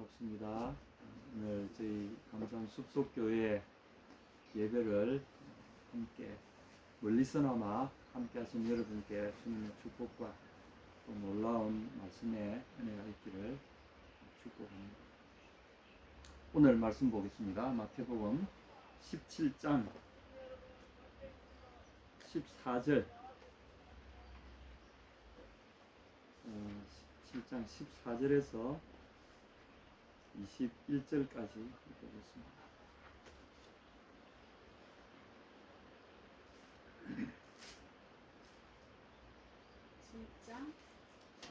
반갑습니다. 오늘 저희 강산 숲속교회 예배를 함께 멀리서나마 함께 하신 여러분께 주님의 축복과 또 놀라운 말씀의 은혜가 있기를 축복합니다. 오늘 말씀 보겠습니다. 마태복음 17장 14절 17장 14절에서 21절까지 읽어보겠습니다.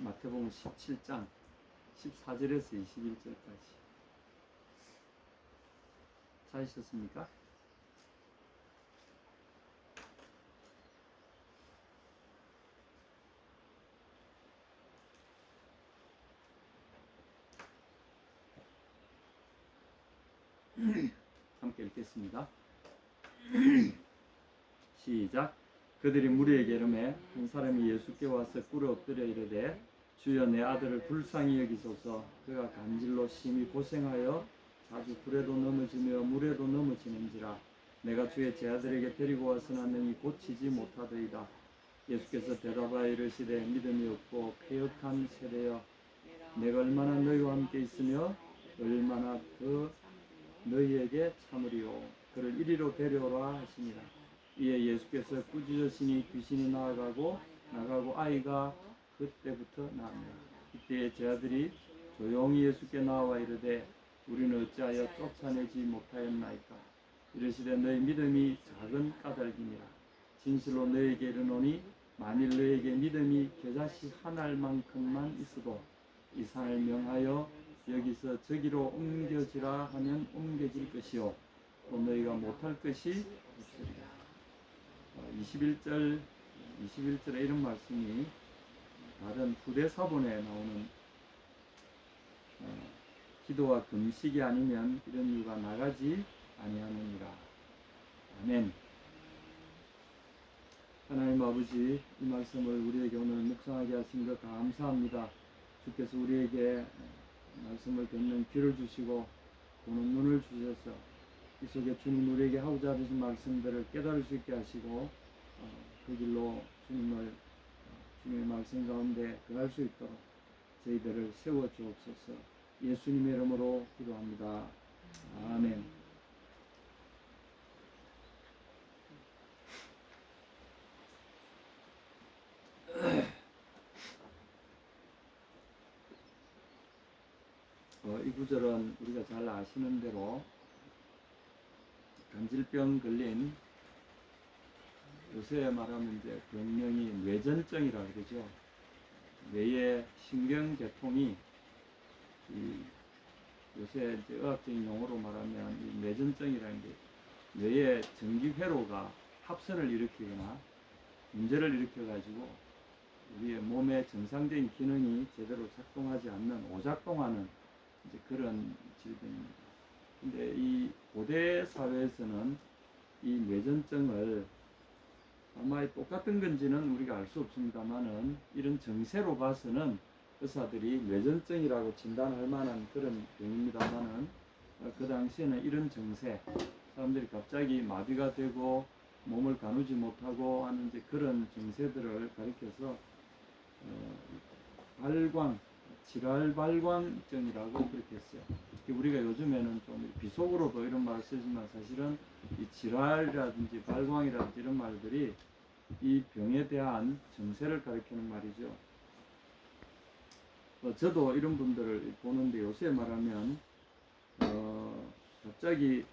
마태복음 17장 14절에서 21절까지 찾으셨습니까? 함께 읽겠습니다. 시작. 그들이 무리에게 이르매 한 사람이 예수께 와서 꿇어 엎드려 이르되 주여 내 아들을 불쌍히 여기소서. 그가 간질로 심히 고생하여 자주 불에도 넘어지며 물에도 넘어지는지라. 내가 주의 제아들에게 데리고 와서나느니 고치지 못하더이다. 예수께서 대답하여 이르시되 믿음이 없고 패역한 세대여, 내가 얼마나 너희와 함께 있으며 얼마나 더 너희에게 참으리요. 그를 이리로 데려오라 하시니라. 이에 예수께서 꾸짖으시니 귀신이 나가고 아이가 그때부터 나았느니라. 이때 제자들이 조용히 예수께 나와 이르되 우리는 어찌하여 쫓아내지 못하였나이까. 이르시되 너희 믿음이 작은 까닭이니라. 진실로 너희에게 이르노니 만일 너희에게 믿음이 겨자씨 한 알만큼만 있어도 이 산을 명하여 여기서 저기로 옮겨지라 하면 옮겨질 것이요 또 너희가 못할 것이 없으리라. 21절에 이런 말씀이 다른 후대 사본에 나오는 기도와 금식이 아니면 이런 이유가 나가지 아니하느니라. 아멘. 하나님 아버지, 이 말씀을 우리에게 오늘 묵상하게 하신 것 감사합니다. 주께서 우리에게 말씀을 듣는 귀를 주시고 보는 눈을 주셔서 이 속에 주님 우리에게 하고자 하신 말씀들을 깨달을 수 있게 하시고 그 길로 주님의 말씀 가운데 들어갈 수 있도록 저희들을 세워 주옵소서. 예수님의 이름으로 기도합니다. 아멘. 이 구절은 우리가 잘 아시는 대로 간질병 걸린, 요새 말하면 이제 병명이 뇌전증이라고 그러죠. 뇌의 신경계통이 요새 이제 의학적인 용어로 말하면 이 뇌전증이라는 게 뇌의 전기회로가 합선을 일으키거나 문제를 일으켜가지고 우리의 몸의 정상적인 기능이 제대로 작동하지 않는, 오작동하는 이제 그런 질병입니다. 근데 이 고대 사회에서는 이 뇌전증을 아마 똑같은 건지는 우리가 알 수 없습니다만은 이런 증세로 봐서는 의사들이 뇌전증이라고 진단할 만한 그런 병입니다만은 그 당시에는 이런 증세, 사람들이 갑자기 마비가 되고 몸을 가누지 못하고 하는 이제 그런 증세들을 가리켜서 질환발광증이라고 그렇게 했어요. 우리가 요즘에는 좀 비속어로도 이런 말을 쓰지만 사실은 이 질환이라든지 발광이라든지 이런 말들이 이 병에 대한 증세를 가리키는 말이죠. 저도 이런 분들을 보는데 요새 말하면 갑자기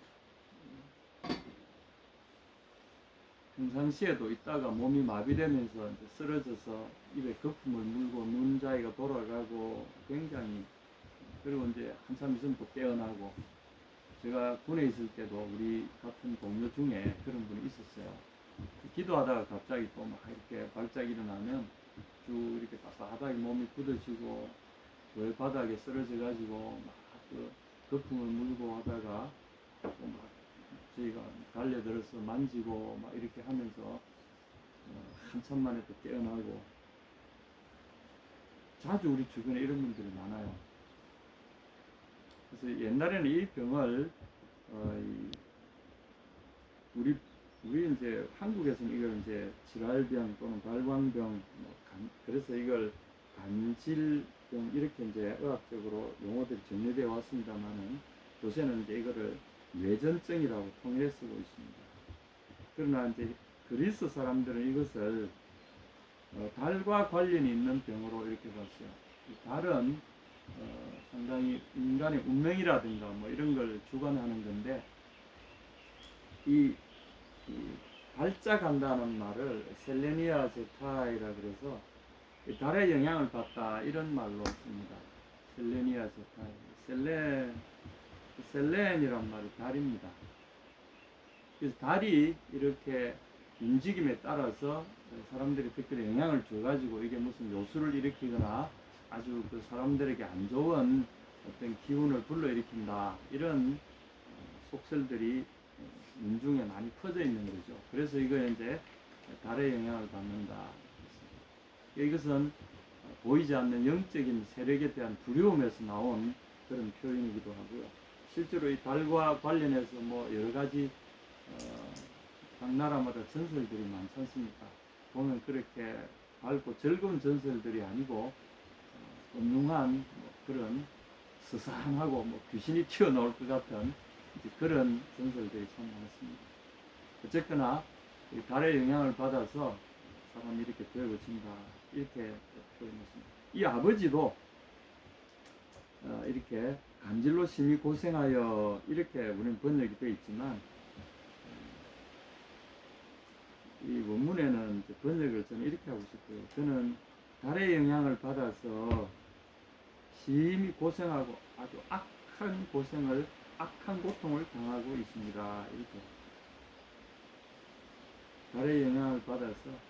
평상시에도 있다가 몸이 마비되면서 쓰러져서 입에 거품을 물고 눈자위가 돌아가고 굉장히, 그리고 이제 한참 있으면 또 깨어나고, 제가 군에 있을 때도 우리 같은 동료 중에 그런 분이 있었어요. 기도하다가 갑자기 또 막 이렇게 발작 일어나면 쭉 이렇게 바닥에 몸이 굳어지고 교회 바닥에 쓰러져 가지고 막 그 거품을 물고 하다가 또 막 저희가 달려들어서 만지고 막 이렇게 하면서 한참 만에 또 깨어나고, 자주 우리 주변에 이런 분들이 많아요. 그래서 옛날에는 이 병을 우리 이제 한국에서는 이걸 이제 질환병 또는 발광병 그래서 이걸 간질병 이렇게 이제 의학적으로 용어들이 정리되어 왔습니다만은 요새는 이제 이거를 뇌전증이라고 통일해 쓰고 있습니다. 그러나 이제 그리스 사람들은 이것을 달과 관련이 있는 병으로 이렇게 봤어요. 달은 상당히 인간의 운명이라든가 뭐 이런 걸 주관하는 건데 이 발작한다는 말을 셀레니아 제타이라 그래서 달의 영향을 받다 이런 말로 씁니다. 셀레니아 제타이. 셀렌이란 말이 달입니다. 그래서 달이 이렇게 움직임에 따라서 사람들이 특별히 영향을 줘가지고 이게 무슨 요술을 일으키거나 아주 그 사람들에게 안 좋은 어떤 기운을 불러일으킨다 이런 속설들이 민중에 많이 퍼져 있는 거죠. 그래서 이거 이제 달의 영향을 받는다. 이것은 보이지 않는 영적인 세력에 대한 두려움에서 나온 그런 표현이기도 하고요. 실제로 이 달과 관련해서 뭐 여러 가지 각 나라마다 전설들이 많지 않습니까? 보면 그렇게 밝고 즐거운 전설들이 아니고 음흉한 뭐 그런 스산하고 뭐 귀신이 튀어나올 것 같은 그런 전설들이 참 많습니다. 어쨌거나 이 달의 영향을 받아서 사람이 이렇게 되어진다 이렇게 표현했습니다. 이 아버지도 이렇게 간질로 심히 고생하여 이렇게 우리는 번역이 되어 있지만 이 원문에는 번역을 저는 이렇게 하고 싶어요. 저는 달의 영향을 받아서 심히 고생하고 아주 악한 고통을 당하고 있습니다. 이렇게 달의 영향을 받아서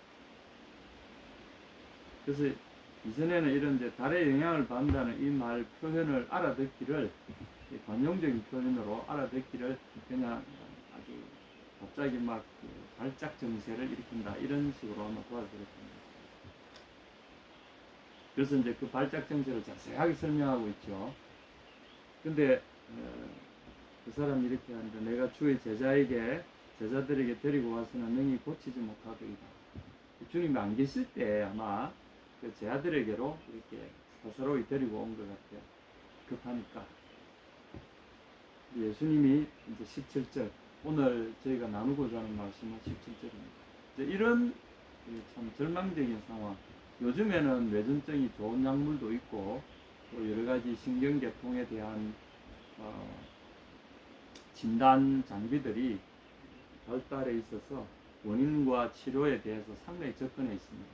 그래서 이전에는 이런 이제 달의 영향을 받는다는 이 말 표현을 알아듣기를 관용적인 표현으로 알아듣기를 그냥 아주 갑자기 막 그 발작 증세를 일으킨다 이런 식으로 아마 도와드렸습니다. 그래서 이제 그 발작 증세를 자세하게 설명하고 있죠. 근데 그 사람이 이렇게 하는데 내가 주의 제자들에게 데리고 와서는 능히 고치지 못하더이다. 주님이 안 계실 때 아마 그 제 아들에게로 이렇게 사사로이 데리고 온 것 같아요. 급하니까. 예수님이 이제 17절, 오늘 저희가 나누고자 하는 말씀은 17절입니다. 이런 참 절망적인 상황. 요즘에는 뇌전증이 좋은 약물도 있고, 또 여러 가지 신경계통에 대한 진단 장비들이 발달해 있어서 원인과 치료에 대해서 상당히 접근해 있습니다.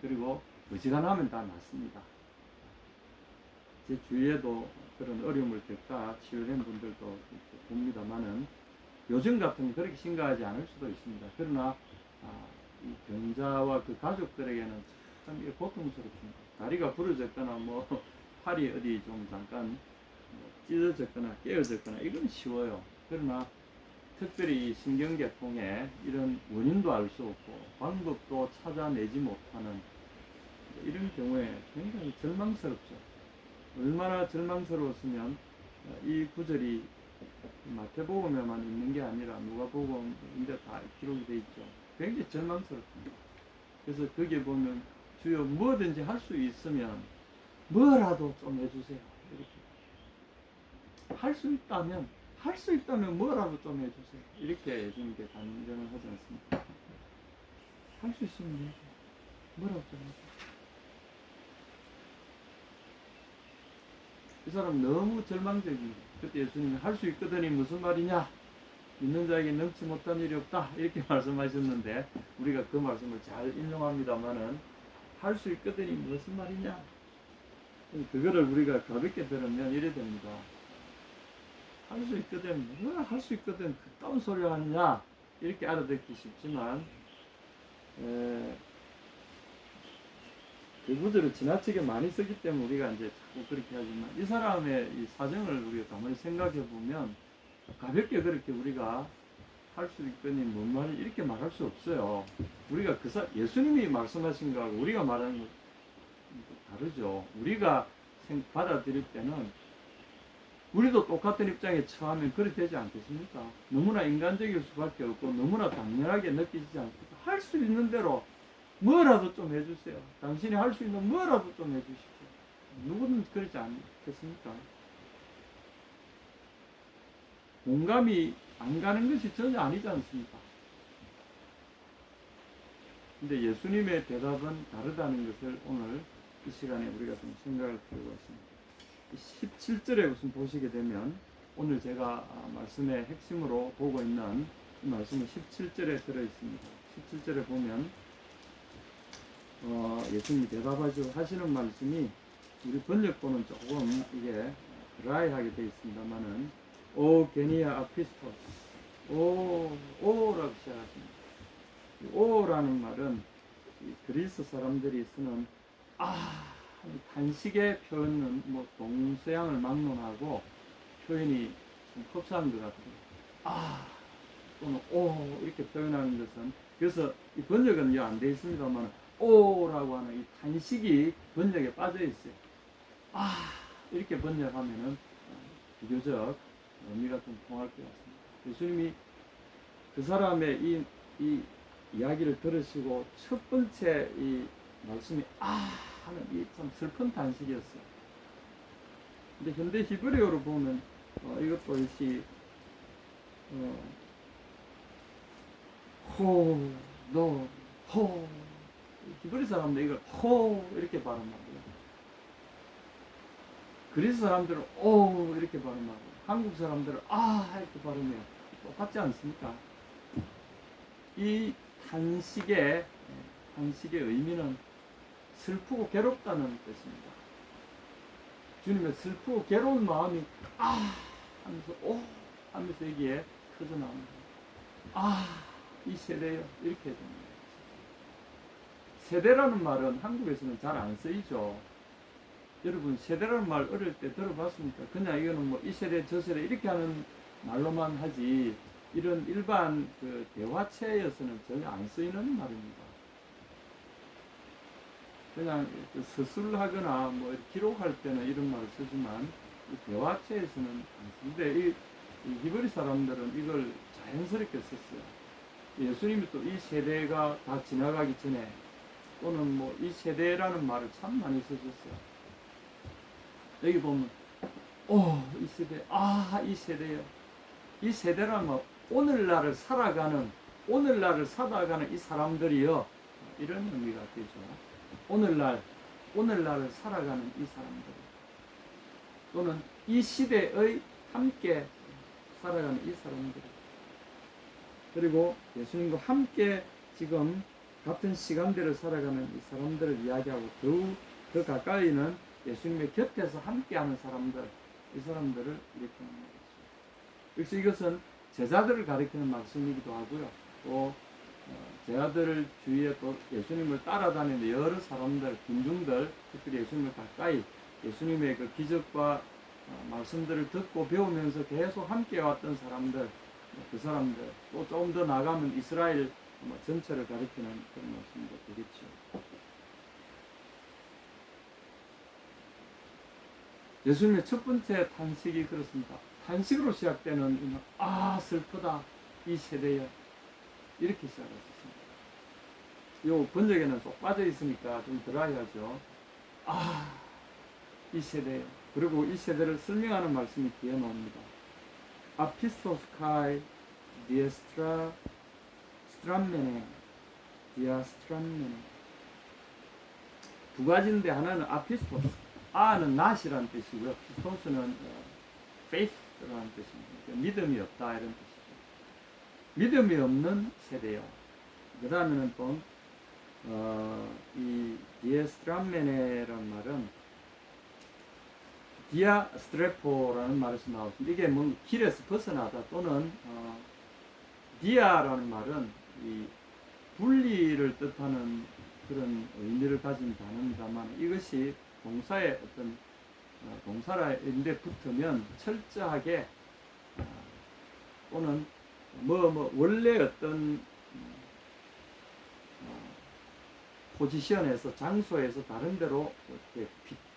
그리고 어지간하면 다 낫습니다. 제 주위에도 그런 어려움을 겪다 치유된 분들도 봅니다만은 요즘 같으면 그렇게 심각하지 않을 수도 있습니다. 그러나 이 병자와 그 가족들에게는 참 고통스럽습니다. 다리가 부러졌거나 뭐 팔이 어디 좀 잠깐 찢어졌거나 깨어졌거나 이건 쉬워요. 그러나 특별히 이 신경계통에 이런 원인도 알 수 없고 방법도 찾아내지 못하는 이런 경우에 굉장히 절망스럽죠. 얼마나 절망스러웠으면 이 구절이 마태복음에만 있는 게 아니라 누가복음인데 다 기록이 되어 있죠. 굉장히 절망스럽습니다. 그래서 거기에 보면 주여 뭐든지 할 수 있으면 뭐라도 좀 해주세요. 이렇게 할 수 있다면 뭐라도 좀 해주세요. 이렇게 예수님께 간증을 하지 않습니까? 할 수 있으면 뭐라도 좀 해주세요. 이 사람 너무 절망적입니다. 그때 예수님이 할 수 있거든이 무슨 말이냐? 믿는 자에게 넘지 못한 일이 없다. 이렇게 말씀하셨는데 우리가 그 말씀을 잘 인용합니다만은 할 수 있거든이 무슨 말이냐? 그거를 우리가 가볍게 들으면 이래 됩니다. 할 수 있거든, 뭐야 할 수 있거든 그딴 소리 하느냐? 이렇게 알아듣기 쉽지만 그 구절을 지나치게 많이 쓰기 때문에 우리가 이제 자꾸 그렇게 하지만 이 사람의 이 사정을 우리가 가만히 생각해 보면 가볍게 그렇게 우리가 할 수 있거니 뭔 말을 이렇게 말할 수 없어요. 우리가 예수님이 말씀하신 거하고 우리가 말하는 거 다르죠. 우리가 받아들일 때는 우리도 똑같은 입장에 처하면 그리 되지 않겠습니까? 너무나 인간적일 수밖에 없고 너무나 당연하게 느끼지 않습니까? 할 수 있는 대로 뭐라도 좀 해주세요. 당신이 할 수 있는 뭐라도 좀 해주십시오. 누구든 그러지 않겠습니까? 공감이 안 가는 것이 전혀 아니지 않습니까? 근데 예수님의 대답은 다르다는 것을 오늘 이 시간에 우리가 좀 생각할 필요가 있습니다. 17절에 우선 보시게 되면 오늘 제가 말씀의 핵심으로 보고 있는 이 말씀은 17절에 들어있습니다. 17절에 보면 예수님이 대답하시는 말씀이 우리 번역본은 조금 이게 드라이하게 되어 있습니다만은 오 게니아 아피스토스 오라고 시작하십니다. 오라는 말은 그리스 사람들이 쓰는 단식의 표현은 뭐 동서양을 막론하고 표현이 좀 흡사한 것 같아요. 또는 오 이렇게 표현하는 것은 그래서 이 번역은 안 되어 있습니다만 오라고 하는 이 단식이 번역에 빠져 있어요. 이렇게 번역하면은 비교적 의미가 좀 통할 것 같습니다. 예수님이 그 사람의 이 이야기를 들으시고 첫 번째 이 말씀이 하는 이 참 슬픈 단식이었어요. 근데 현대 히브리어로 보면 이것도 역시 히브리 사람들 이걸 이렇게 발음하고요. 그리스 사람들은 이렇게 발음하고 한국 사람들은 이렇게 발음해요. 똑같지 않습니까? 이 탄식의 의미는 슬프고 괴롭다는 뜻입니다. 주님의 슬프고 괴로운 마음이 하면서 여기에 터져나옵니다. 이 세대요 이렇게 됩니다. 세대라는 말은 한국에서는 잘 안 쓰이죠. 여러분 세대라는 말 어릴 때 들어봤습니까? 그냥 이거는 뭐 이 세대 저 세대 이렇게 하는 말로만 하지 이런 일반 그 대화체에서는 전혀 안 쓰이는 말입니다. 그냥 서술하거나 뭐 기록할 때는 이런 말을 쓰지만 대화체에서는 안 쓰는데 이 히브리 사람들은 이걸 자연스럽게 썼어요. 예수님이 또 이 세대가 다 지나가기 전에 또는 뭐 이 세대라는 말을 참 많이 쓰셨어요. 여기 보면 이 세대 이 세대요. 이 세대라는 말 오늘날을 살아가는 이 사람들이요 이런 의미가 되죠. 오늘날을 살아가는 이 사람들 또는 이 시대의 함께 살아가는 이 사람들 그리고 예수님과 함께 지금 같은 시간대를 살아가는 이 사람들을 이야기하고 더욱 더 가까이는 예수님의 곁에서 함께하는 사람들 이 사람들을 이렇게 합니다. 역시 이것은 제자들을 가리키는 말씀이기도 하고요. 또 제자들을 주위에 또 예수님을 따라다니는 여러 사람들, 군중들, 특별히 예수님을 가까이 예수님의 그 기적과 말씀들을 듣고 배우면서 계속 함께 왔던 사람들, 그 사람들, 또 조금 더 나가면 이스라엘 전체를 가리키는 그런 말씀도 되겠죠. 예수님의 첫 번째 탄식이 그렇습니다. 탄식으로 시작되는 슬프다 이 세대여 이렇게 시작했습니다. 요 번역에는 쏙 빠져 있으니까 좀 드라이하죠. 이 세대여. 그리고 이 세대를 설명하는 말씀이 뒤에 나옵니다. 아피스토스 카이 디에스트라 스트람메네 디아스트람메네 두 가지인데 하나는 아피스토스 아는 낫이라는 뜻이고요. 피스토스는 faith라는 뜻입니다. 믿음이 없다 이런 뜻이죠. 믿음이 없는 세대요. 그 다음에는 또 이 디에스트람메네라는 말은 디아스트레포라는 말에서 나왔습니다. 이게 뭐 길에서 벗어나다 또는 디아라는 말은 이 분리를 뜻하는 그런 의미를 가진 단어입니다만 이것이 동사의 어떤 동사라인데 붙으면 철저하게 또는 원래 어떤 포지션에서 장소에서 다른 데로 이렇게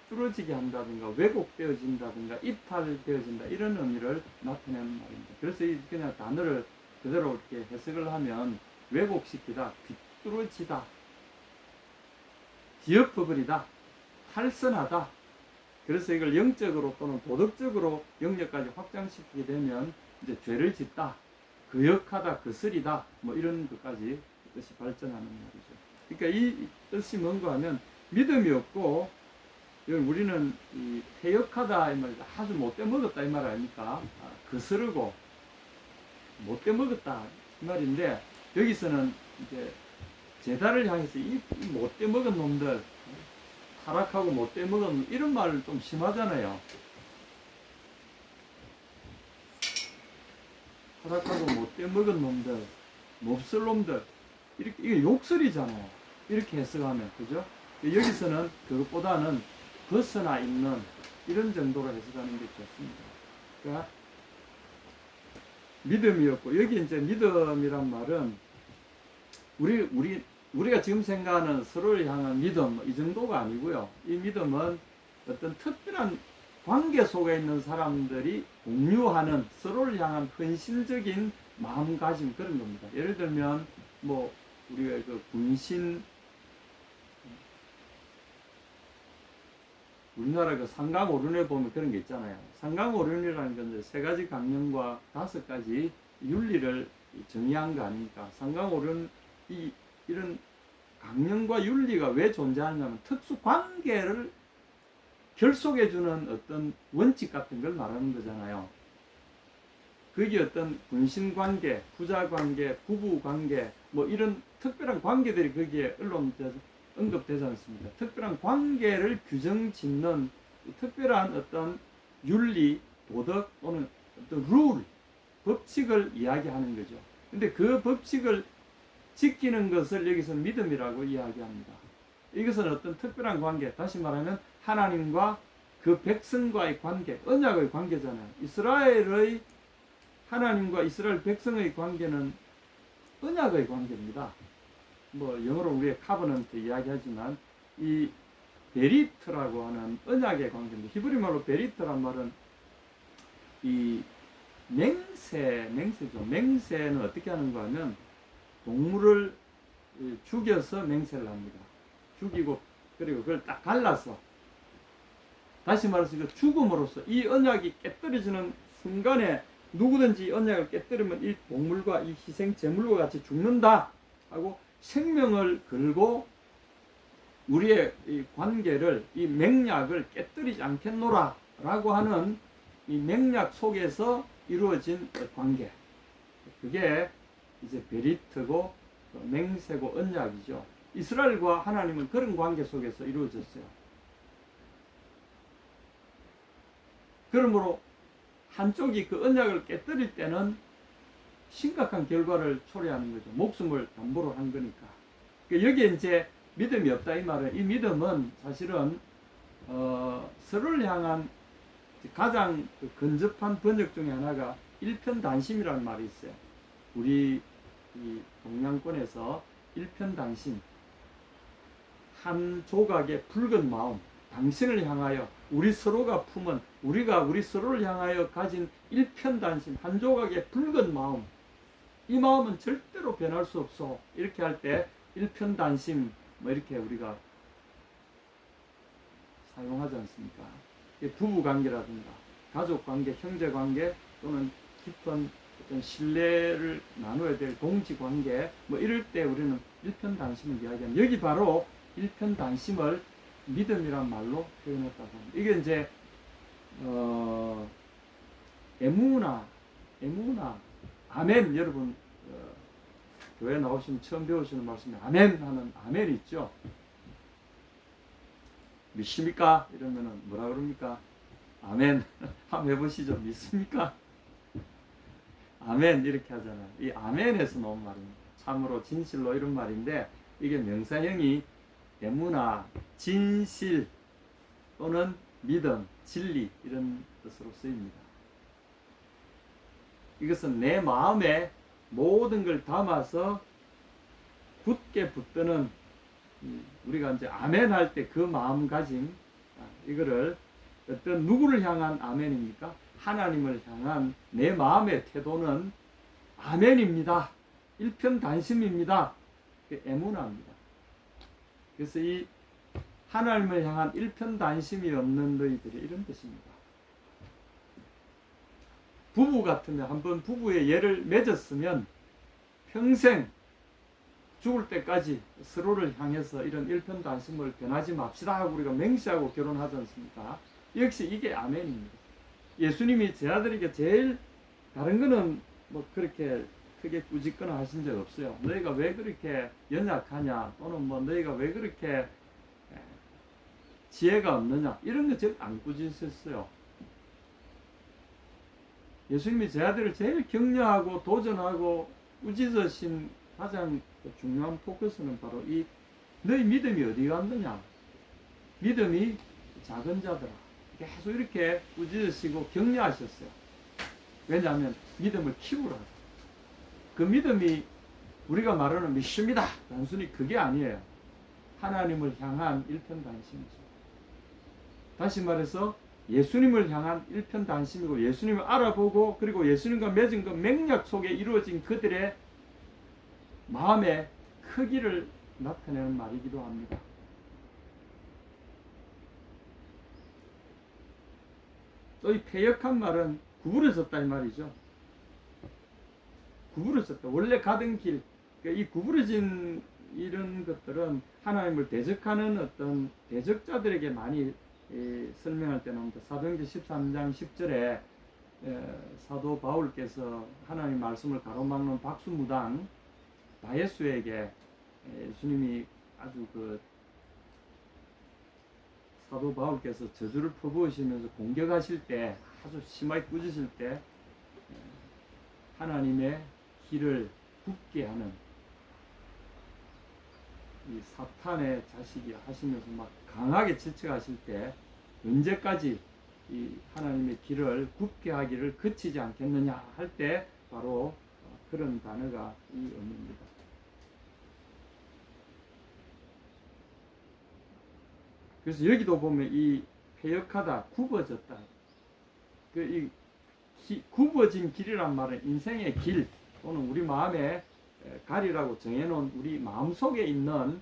삐뚤어지게 한다든가 왜곡되어진다든가 이탈되어진다 이런 의미를 나타내는 말입니다. 그래서 그냥 단어를 그대로 이렇게 해석을 하면 왜곡시키다, 삐뚤어지다, 뒤엎어버리다, 탈선하다. 그래서 이걸 영적으로 또는 도덕적으로 영역까지 확장시키게 되면 이제 죄를 짓다, 거역하다, 거스리다 뭐 이런 것까지 뜻이 발전하는 말이죠. 그러니까 이 뜻이 뭔가 하면 믿음이 없고 우리는 이 퇴역하다 이 말이다. 아주 못돼 먹었다 이 말 아닙니까? 거스르고 못돼 먹었다 이 말인데 여기서는 이제 제자를 향해서 이 못돼 먹은 놈들 타락하고 못돼 먹은 이런 말을 좀 심하잖아요. 타락하고 못돼 먹은 놈들, 몹쓸 놈들 이렇게 이게 욕설이잖아요. 이렇게 해석하면 그죠? 여기서는 그것보다는 벗어나 있는 이런 정도로 해석하는 게 좋습니다. 그러니까 믿음이었고 여기 이제 믿음이란 말은 우리가 지금 생각하는 서로를 향한 믿음 이 정도가 아니고요. 이 믿음은 어떤 특별한 관계 속에 있는 사람들이 공유하는 서로를 향한 헌신적인 마음가짐 그런 겁니다. 예를 들면 뭐 우리가 그 군신 우리나라 그 상강오륜에 보면 그런 게 있잖아요. 상강오륜이라는 건 세 가지 강령과 5가지 윤리를 정의한 거 아닙니까? 상강오륜 이런 강령과 윤리가 왜 존재하냐면 특수 관계를 결속해주는 어떤 원칙 같은 걸 말하는 거잖아요. 그게 어떤 군신관계, 부자관계, 부부관계 뭐 이런 특별한 관계들이 거기에 언급되지 않습니다. 특별한 관계를 규정짓는 특별한 어떤 윤리, 도덕 또는 어떤 룰, 법칙을 이야기하는 거죠. 근데 그 법칙을 지키는 것을 여기서 믿음이라고 이야기합니다. 이것은 어떤 특별한 관계, 다시 말하면 하나님과 그 백성과의 관계, 언약의 관계잖아요. 이스라엘의 하나님과 이스라엘 백성의 관계는 언약의 관계입니다. 뭐 영어로 우리가 카버넌트 이야기하지만 이 베리트라고 하는 언약의 관계입니다. 히브리 말로 베리트란 말은 이 맹세죠. 맹세는 어떻게 하는가 하면 동물을 죽여서 맹세를 합니다. 죽이고 그리고 그걸 딱 갈라서 다시 말해서 그 죽음으로써 이 언약이 깨뜨려지는 순간에 누구든지 언약을 깨뜨리면 이 동물과 이 희생 제물과 같이 죽는다 하고 생명을 걸고 우리의 이 관계를 이 맹약을 깨뜨리지 않겠노라 라고 하는 이 맹약 속에서 이루어진 관계, 그게 이제 베리트고 맹세고 언약이죠. 이스라엘과 하나님은 그런 관계 속에서 이루어졌어요. 그러므로 한쪽이 그 언약을 깨뜨릴 때는 심각한 결과를 초래하는 거죠. 목숨을 담보로 한 거니까. 여기에 이제 믿음이 없다 이 말은, 이 믿음은 사실은 서로를 향한 가장 근접한 번역 중에 하나가 일편단심이라는 말이 있어요. 우리 이 동양권에서 일편단심, 한 조각의 붉은 마음, 당신을 향하여 우리 서로가 품은 우리가 우리 서로를 향하여 가진 일편단심, 한 조각의 붉은 마음, 이 마음은 절대로 변할 수 없어. 이렇게 할 때 일편단심 뭐 이렇게 우리가 사용하지 않습니까? 부부관계라든가 가족관계, 형제관계 또는 깊은 어떤 신뢰를 나눠야 될 동지관계 뭐 이럴 때 우리는 일편단심을 이야기합니다. 여기 바로 일편단심을 믿음이란 말로 표현했다고 합니다. 이게 이제 에무나 아멘. 여러분 교회 나오시면 처음 배우시는 말씀이 아멘 하는 아멘 있죠. 믿습니까? 이러면은 뭐라 그럽니까? 아멘. 한번 해보시죠. 믿습니까? 아멘 이렇게 하잖아요. 이 아멘에서 나온 말입니다. 참으로 진실로 이런 말인데 이게 명사형이 에무나, 진실 또는 믿음, 진리 이런 뜻으로 쓰입니다. 이것은 내 마음에 모든 걸 담아서 굳게 붙드는, 우리가 이제 아멘 할 때 그 마음가짐, 이거를 어떤 누구를 향한 아멘입니까? 하나님을 향한 내 마음의 태도는 아멘입니다. 일편단심입니다. 에무나입니다. 그래서 이 하나님을 향한 일편단심이 없는 너희들이 이런 뜻입니다. 부부 같으면 한번 부부의 예를 맺었으면 평생 죽을 때까지 서로를 향해서 이런 일편단심을 변하지 맙시다 하고 우리가 맹세하고 결혼하지 않습니까? 역시 이게 아멘입니다. 예수님이 제 아들에게 제일 다른 거는 뭐 그렇게 크게 꾸짖거나 하신 적 없어요. 너희가 왜 그렇게 연약하냐 또는 뭐 너희가 왜 그렇게 지혜가 없느냐 이런 거 절 안 꾸짖으셨어요. 예수님이 제 아들을 제일 격려하고 도전하고 꾸짖으신 가장 중요한 포커스는 바로 이 너희 믿음이 어디 갔느냐, 믿음이 작은 자들아, 계속 이렇게 꾸짖으시고 격려하셨어요. 왜냐하면 믿음을 키우라. 그 믿음이 우리가 말하는 믿습니다 단순히 그게 아니에요. 하나님을 향한 일편단심이죠. 다시 말해서 예수님을 향한 일편단심이고 예수님을 알아보고 그리고 예수님과 맺은 그 맹약 속에 이루어진 그들의 마음의 크기를 나타내는 말이기도 합니다. 또 이 패역한 말은 구부러졌다 이 말이죠. 구부러졌다. 원래 가던 길, 이 구부러진 이런 것들은 하나님을 대적하는 어떤 대적자들에게 많이 설명할 때 나옵니다. 사도행전 13장 10절에 사도 바울께서 하나님 말씀을 가로막는 박수무당 다예수에게 예수님이 아주 그 사도 바울께서 저주를 퍼부으시면서 공격하실 때 아주 심하게 꾸짖을 때 하나님의 길을 굽게 하는 이 사탄의 자식이 하시면서 막 강하게 질책하실 때 언제까지 이 하나님의 길을 굽게 하기를 그치지 않겠느냐 할 때 바로 그런 단어가 이 의미입니다. 그래서 여기도 보면 이 패역하다, 굽어졌다. 이 굽어진 길이란 말은 인생의 길 또는 우리 마음의 가리라고 정해놓은 우리 마음속에 있는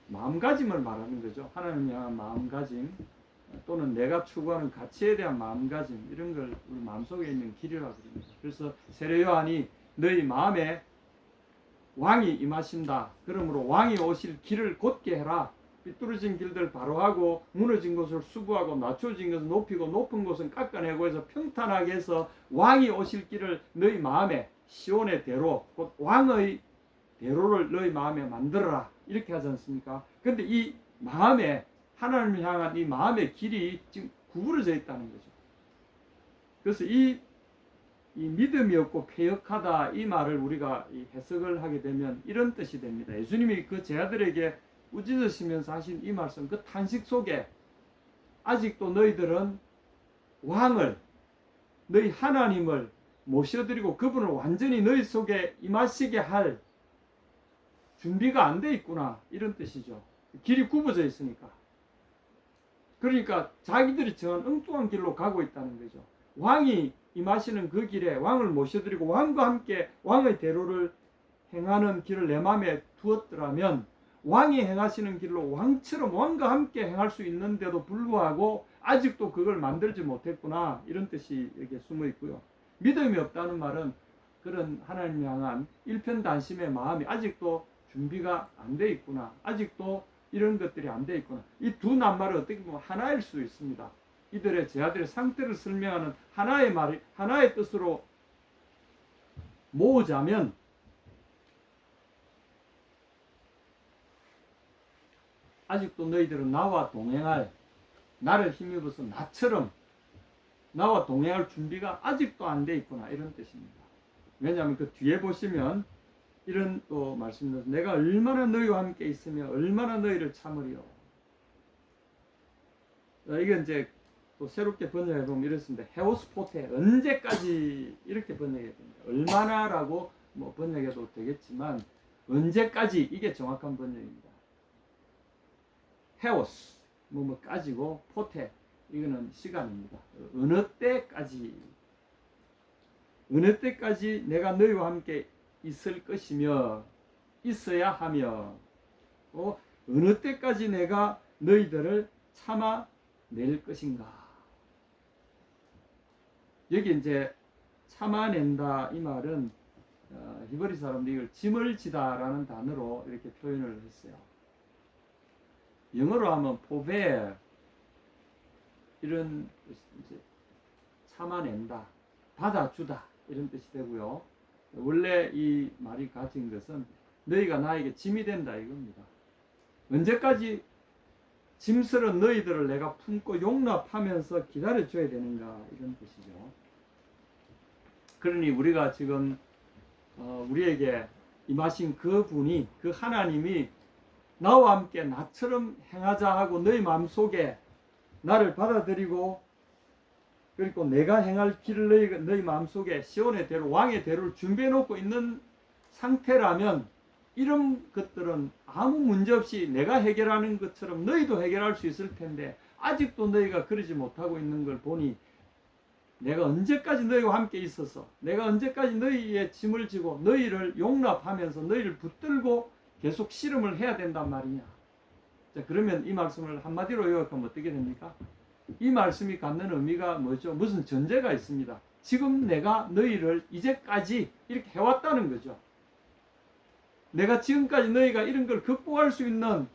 마음가짐을 말하는 거죠. 하나님을 향한 마음가짐 또는 내가 추구하는 가치에 대한 마음가짐 이런 걸 우리 마음속에 있는 길이라고 합니다. 그래서 세례 요한이 너희 마음에 왕이 임하신다. 그러므로 왕이 오실 길을 곧게 해라. 삐뚤어진 길들 바로하고 무너진 것을 수부하고 낮춰진 것을 높이고 높은 것은 깎아내고 해서 평탄하게 해서 왕이 오실 길을 너희 마음에 시온의 대로 곧 왕의 대로를 너희 마음에 만들어라 이렇게 하지 않습니까? 그런데 이 마음에 하나님을 향한 이 마음의 길이 지금 구부러져 있다는 거죠. 그래서 이 믿음이 없고 패역하다 이 말을 우리가 해석을 하게 되면 이런 뜻이 됩니다. 예수님이 그 제자들에게 꾸짖으시면서 하신 이 말씀, 그 탄식 속에 아직도 너희들은 왕을, 너희 하나님을 모셔드리고 그분을 완전히 너희 속에 임하시게 할 준비가 안 돼 있구나 이런 뜻이죠. 길이 굽어져 있으니까. 그러니까 자기들이 정한 엉뚱한 길로 가고 있다는 거죠. 왕이 임하시는 그 길에 왕을 모셔드리고 왕과 함께 왕의 대로를 행하는 길을 내 마음에 두었더라면 왕이 행하시는 길로 왕처럼 왕과 함께 행할 수 있는데도 불구하고 아직도 그걸 만들지 못했구나 이런 뜻이 여기에 숨어 있고요. 믿음이 없다는 말은 그런 하나님 향한 일편단심의 마음이 아직도 준비가 안 돼 있구나. 아직도 이런 것들이 안 돼 있구나. 이 두 낱말은 어떻게 보면 하나일 수 있습니다. 이들의 제자들의 상태를 설명하는 하나의 말이 하나의 뜻으로 모으자면 아직도 너희들은 나와 동행할 나를 힘입어서 나처럼 나와 동행할 준비가 아직도 안 돼 있구나 이런 뜻입니다. 왜냐하면 그 뒤에 보시면 이런 또 말씀입니다. 내가 얼마나 너희와 함께 있으며 얼마나 너희를 참으리요. 이건 이제 또 새롭게 번역해 보면 이렇습니다. 헤오스포테 언제까지 이렇게 번역해야 됩니다. 얼마나라고 뭐 번역해도 되겠지만 언제까지 이게 정확한 번역입니다. 헤오스 뭐까지고 포테 이거는 시간입니다. 어느 때까지 내가 너희와 함께 있을 것이며 있어야 하며 또 어느 때까지 내가 너희들을 참아낼 것인가. 여기 이제 참아낸다 이 말은 히브리 사람들이 이걸 짐을 지다라는 단어로 이렇게 표현을 했어요. 영어로 하면 forbear 이런 뜻이 이제 참아낸다, 받아주다 이런 뜻이 되고요. 원래 이 말이 가진 것은 너희가 나에게 짐이 된다 이겁니다. 언제까지 짐스러운 너희들을 내가 품고 용납하면서 기다려줘야 되는가 이런 뜻이죠. 그러니 우리가 지금 우리에게 임하신 그 분이, 그 하나님이 나와 함께 나처럼 행하자 하고 너희 마음속에 나를 받아들이고 그리고 내가 행할 길을 너희 마음속에 시온의 대로 왕의 대로를 준비해 놓고 있는 상태라면 이런 것들은 아무 문제 없이 내가 해결하는 것처럼 너희도 해결할 수 있을 텐데 아직도 너희가 그러지 못하고 있는 걸 보니 내가 언제까지 너희와 함께 있어서 내가 언제까지 너희의 짐을 지고 너희를 용납하면서 너희를 붙들고 계속 씨름을 해야 된단 말이냐. 자, 그러면 이 말씀을 한마디로 요약하면 어떻게 됩니까? 이 말씀이 갖는 의미가 뭐죠? 무슨 전제가 있습니다. 지금 내가 너희를 이제까지 이렇게 해왔다는 거죠. 내가 지금까지 너희가 이런 걸 극복할 수 있는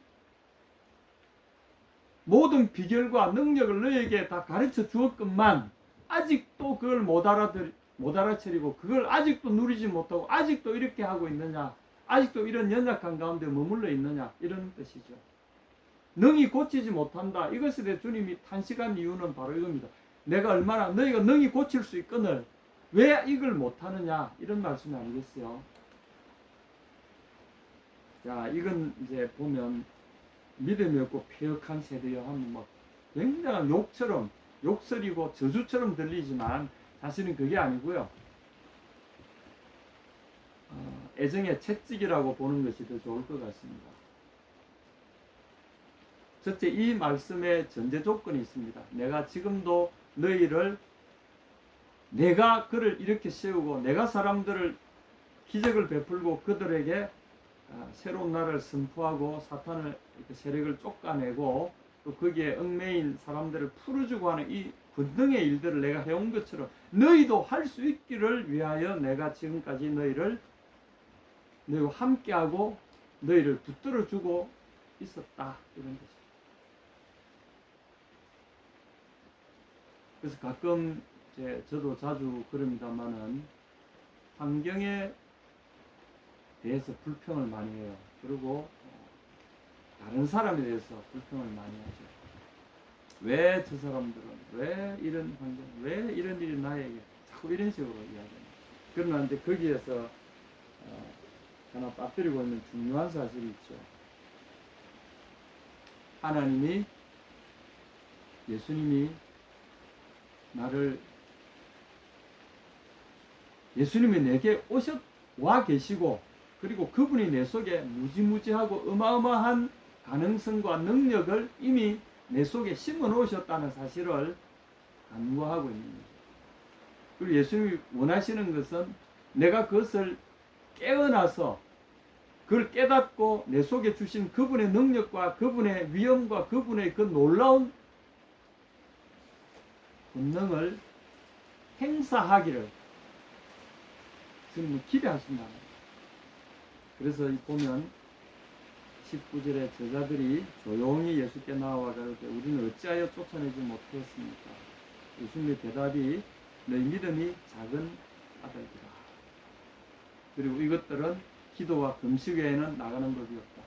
모든 비결과 능력을 너희에게 다 가르쳐 주었건만 아직도 그걸 못 알아차리고 그걸 아직도 누리지 못하고 아직도 이렇게 하고 있느냐, 아직도 이런 연약한 가운데 머물러 있느냐 이런 뜻이죠. 능히 고치지 못한다. 이것에 대해 주님이 탄식한 이유는 바로 이겁니다. 내가 얼마나 너희가 능히 고칠 수 있거늘 왜 이걸 못하느냐 이런 말씀이 아니겠어요. 자, 이건 이제 보면 믿음이 없고 폐역한 세대여 하면 뭐 굉장한 욕처럼 욕설이고 저주처럼 들리지만 사실은 그게 아니고요. 애정의 채찍이라고 보는 것이 더 좋을 것 같습니다. 첫째, 이 말씀에 전제 조건이 있습니다. 내가 지금도 너희를 내가 그를 이렇게 세우고 내가 사람들을 기적을 베풀고 그들에게 새로운 나라를 선포하고 사탄을 이렇게 세력을 쫓아내고 또 거기에 얽매인 사람들을 풀어주고 하는 이 권능의 일들을 내가 해온 것처럼 너희도 할 수 있기를 위하여 내가 지금까지 너희와 함께하고 너희를 붙들어주고 있었다 이런 것이죠. 그래서 가끔 저도 자주 그럽니다만은 환경에 대해서 불평을 많이 해요. 그리고 다른 사람에 대해서 불평을 많이 하죠. 왜 저 사람들은, 왜 이런 환경, 왜 이런 일이 나에게 자꾸 이런 식으로 이야기합니다. 그런데 거기에서 하나 빠뜨리고 있는 중요한 사실이 있죠. 예수님이 내게 와 계시고 그리고 그분이 내 속에 무지무지하고 어마어마한 가능성과 능력을 이미 내 속에 심어 놓으셨다는 사실을 간구하고 있는 거죠. 그리고 예수님이 원하시는 것은 내가 그것을 깨어나서 그걸 깨닫고 내 속에 주신 그분의 능력과 그분의 위엄과 그분의 그 놀라운 권능을 행사하기를 주님은 기대하신다. 그래서 보면 19절에 제자들이 조용히 예수께 나와 가로되 우리는 어찌하여 쫓아내지 못했습니까? 예수님의 대답이 너희 믿음이 작은 아들들아. 그리고 이것들은 기도와 금식 외에는 나가는 법이 없다.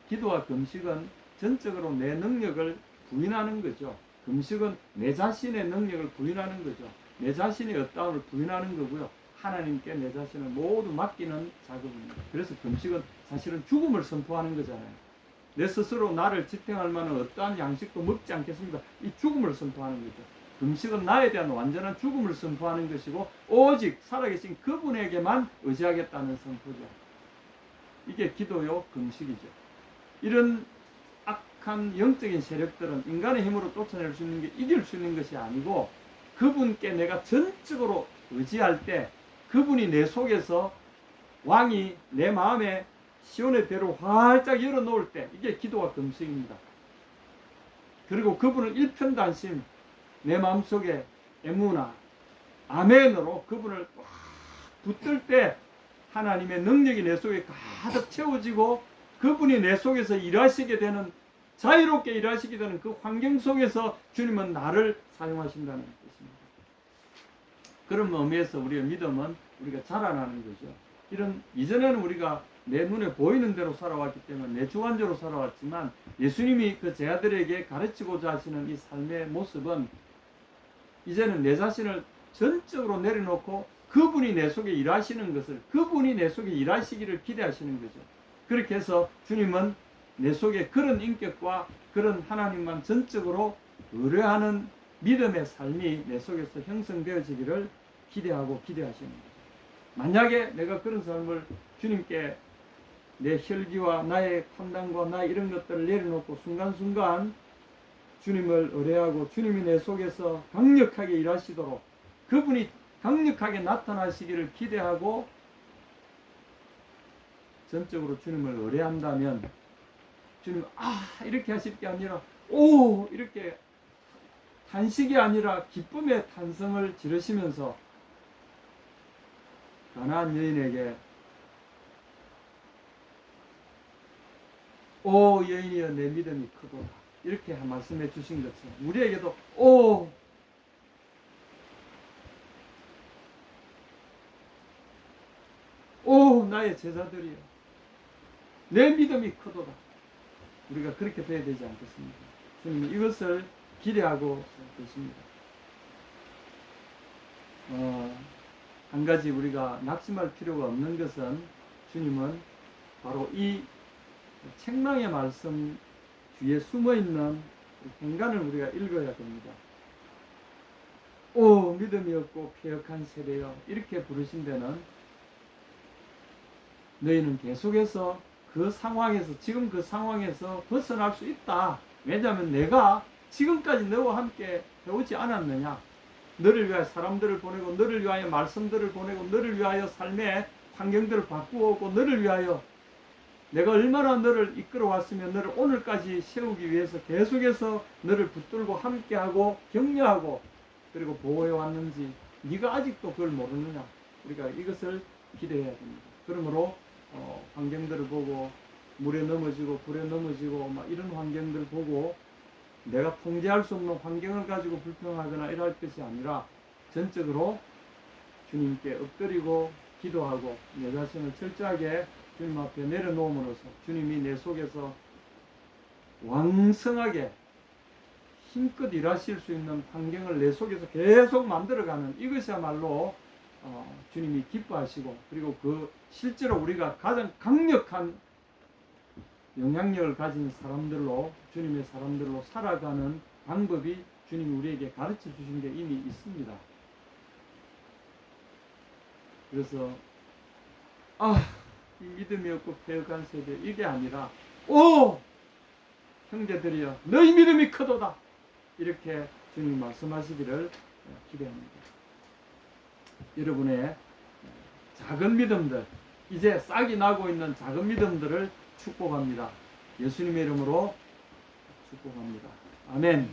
기도와 금식은 전적으로 내 능력을 부인하는 거죠. 금식은 내 자신의 능력을 부인하는 거죠. 내 자신의 어떠함을 부인하는 거고요. 하나님께 내 자신을 모두 맡기는 작업입니다. 그래서 금식은 사실은 죽음을 선포하는 거잖아요. 내 스스로 나를 지탱할 만한 어떠한 양식도 먹지 않겠습니다. 이 죽음을 선포하는 거죠. 금식은 나에 대한 완전한 죽음을 선포하는 것이고 오직 살아계신 그분에게만 의지하겠다는 선포죠. 이게 기도요 금식이죠. 이런 악한 영적인 세력들은 인간의 힘으로 쫓아낼 수 있는 게 이길 수 있는 것이 아니고 그분께 내가 전적으로 의지할 때 그분이 내 속에서 왕이 내 마음에 시온의 배로 활짝 열어놓을 때 이게 기도와 금식입니다. 그리고 그분을 일편단심 내 마음속에 에무나 아멘으로 그분을 꽉 붙들 때 하나님의 능력이 내 속에 가득 채워지고 그분이 내 속에서 일하시게 되는 자유롭게 일하시게 되는 그 환경 속에서 주님은 나를 사용하신다는 뜻입니다. 그런 의미에서 우리의 믿음은 우리가 자라나는 거죠. 이런 이전에는 우리가 내 눈에 보이는 대로 살아왔기 때문에 내 주관적으로 살아왔지만 예수님이 그 제자들에게 가르치고자 하시는 이 삶의 모습은 이제는 내 자신을 전적으로 내려놓고 그분이 내 속에 일하시는 것을 그분이 내 속에 일하시기를 기대하시는 거죠. 그렇게 해서 주님은 내 속에 그런 인격과 그런 하나님만 전적으로 의뢰하는 믿음의 삶이 내 속에서 형성되어지기를 기대하고 기대하시는 거죠. 만약에 내가 그런 삶을 주님께 내 혈기와 나의 판단과 나의 이런 것들을 내려놓고 순간순간 주님을 의뢰하고 주님이 내 속에서 강력하게 일하시도록 그분이 강력하게 나타나시기를 기대하고 전적으로 주님을 의뢰한다면 주님 이렇게 하실 게 아니라 오 이렇게 탄식이 아니라 기쁨의 탄성을 지르시면서 가나안 여인에게 오 여인이여 내 믿음이 크도다 이렇게 말씀해 주신 것처럼 우리에게도 오 나의 제자들이여 내 믿음이 크도다 우리가 그렇게 돼야 되지 않겠습니까? 주님은 이것을 기대하고 계십니다. 한 가지 우리가 낙심할 필요가 없는 것은 주님은 바로 이 책망의 말씀 뒤에 숨어있는 행간을 우리가 읽어야 됩니다. 오 믿음이 없고 패역한 세대여 이렇게 부르신 데는 너희는 계속해서 그 상황에서 지금 그 상황에서 벗어날 수 있다. 왜냐하면 내가 지금까지 너와 함께 해오지 않았느냐. 너를 위하여 사람들을 보내고 너를 위하여 말씀들을 보내고 너를 위하여 삶의 환경들을 바꾸고 너를 위하여 내가 얼마나 너를 이끌어 왔으면 너를 오늘까지 세우기 위해서 계속해서 너를 붙들고 함께하고 격려하고 그리고 보호해 왔는지 네가 아직도 그걸 모르느냐. 우리가 이것을 기대해야 됩니다. 그러므로 환경들을 보고 물에 넘어지고 불에 넘어지고 막 이런 환경들을 보고 내가 통제할 수 없는 환경을 가지고 불평하거나 이럴 것이 아니라 전적으로 주님께 엎드리고 기도하고 내 자신을 철저하게 주님 앞에 내려놓음으로써 주님이 내 속에서 왕성하게 힘껏 일하실 수 있는 환경을 내 속에서 계속 만들어가는 이것이야말로 주님이 기뻐하시고 그리고 그 실제로 우리가 가장 강력한 영향력을 가진 사람들로 주님의 사람들로 살아가는 방법이 주님이 우리에게 가르쳐 주신 게 이미 있습니다. 그래서 이 믿음이 없고 패역한 세대 이게 아니라 오 형제들이여 너희 믿음이 크도다 이렇게 주님 말씀하시기를 기대합니다. 여러분의 작은 믿음들 이제 싹이 나고 있는 작은 믿음들을 축복합니다. 예수님의 이름으로 축복합니다. 아멘.